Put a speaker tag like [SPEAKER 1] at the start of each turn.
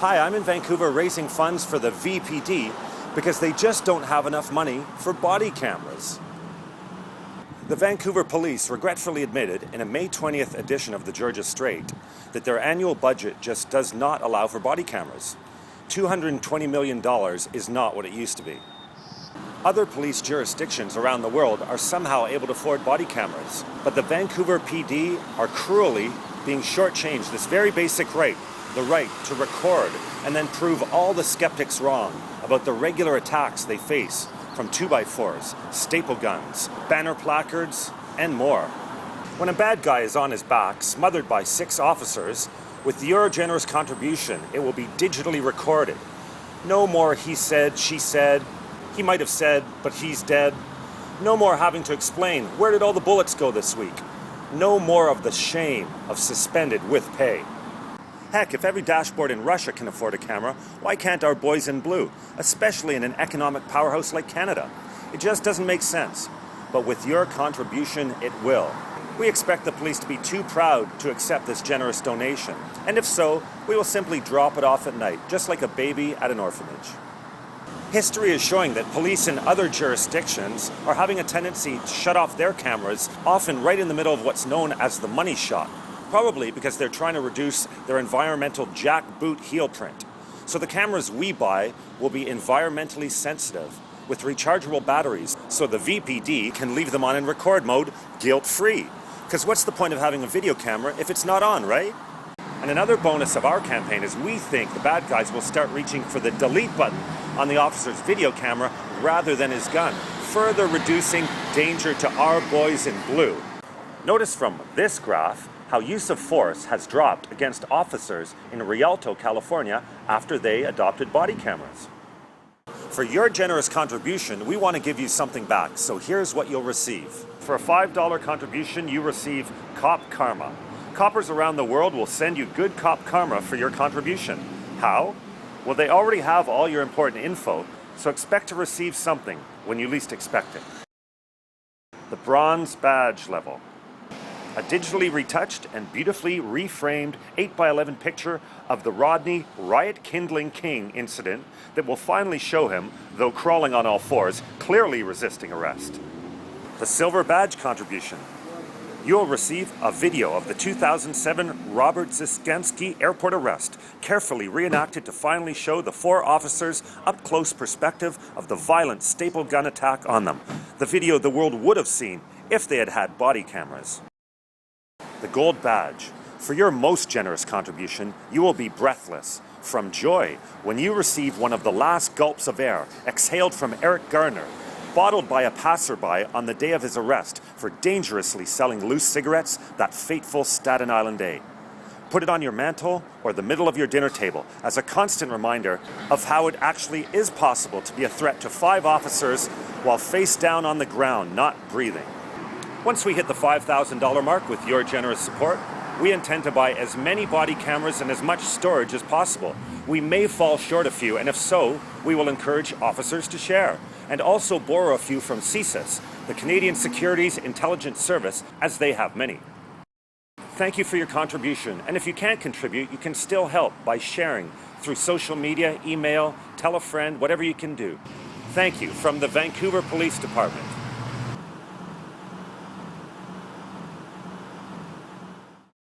[SPEAKER 1] Hi, I'm in Vancouver raising funds for the VPD because they just don't have enough money for body cameras. The Vancouver police regretfully admitted in a May 20th edition of the Georgia Strait that their annual budget just does not allow for body cameras. $220 million is not what it used to be. Other police jurisdictions around the world are somehow able to afford body cameras, but the Vancouver PD are cruelly being shortchanged this very basic right, the right to record and then prove all the skeptics wrong about the regular attacks they face from 2x4s, staple guns, banner placards, and more. When a bad guy is on his back, smothered by 6 officers, with your generous contribution, it will be digitally recorded. No more he said, she said, he might have said, but he's dead. No more having to explain, where did all the bullets go this week? No more of the shame of suspended with pay. Heck, if every dashboard in Russia can afford a camera, why can't our boys in blue, especially in an economic powerhouse like Canada? It just doesn't make sense. But with your contribution, it will. We expect the police to be too proud to accept this generous donation. And if so, we will simply drop it off at night, just like a baby at an orphanage. History is showing that police in other jurisdictions are having a tendency to shut off their cameras, often right in the middle of what's known as the money shot. Probably because they're trying to reduce their environmental jackboot heel print. So the cameras we buy will be environmentally sensitive with rechargeable batteries, so the VPD can leave them on in record mode guilt-free. Because what's the point of having a video camera if it's not on, right? And another bonus of our campaign is we think the bad guys will start reaching for the delete button on the officer's video camera rather than his gun, further reducing danger to our boys in blue. Notice from this graph how use of force has dropped against officers in Rialto, California after they adopted body cameras. For your generous contribution, we want to give you something back, so here's what you'll receive. For a $5 contribution, you receive Cop Karma. Coppers around the world will send you good cop karma for your contribution. How? Well, they already have all your important info, so expect to receive something when you least expect it. The bronze badge level. A digitally retouched and beautifully reframed 8x11 picture of the Rodney riot-kindling king incident that will finally show him, though crawling on all fours, clearly resisting arrest. The silver badge contribution. You'll receive a video of the 2007 Robert Ziskensky airport arrest, carefully reenacted to finally show the 4 officers' up-close perspective of the violent staple gun attack on them. The video the world would have seen if they had had body cameras. The gold badge. For your most generous contribution, you will be breathless from joy when you receive one of the last gulps of air exhaled from Eric Garner, bottled by a passerby on the day of his arrest for dangerously selling loose cigarettes that fateful Staten Island day. Put it on your mantle or the middle of your dinner table as a constant reminder of how it actually is possible to be a threat to 5 officers while face down on the ground, not breathing. Once we hit the $5,000 mark with your generous support, we intend to buy as many body cameras and as much storage as possible. We may fall short a few, and if so, we will encourage officers to share, and also borrow a few from CSIS, the Canadian Securities Intelligence Service, as they have many. Thank you for your contribution, and if you can't contribute, you can still help by sharing through social media, email, tell a friend, whatever you can do. Thank you from the Vancouver Police Department.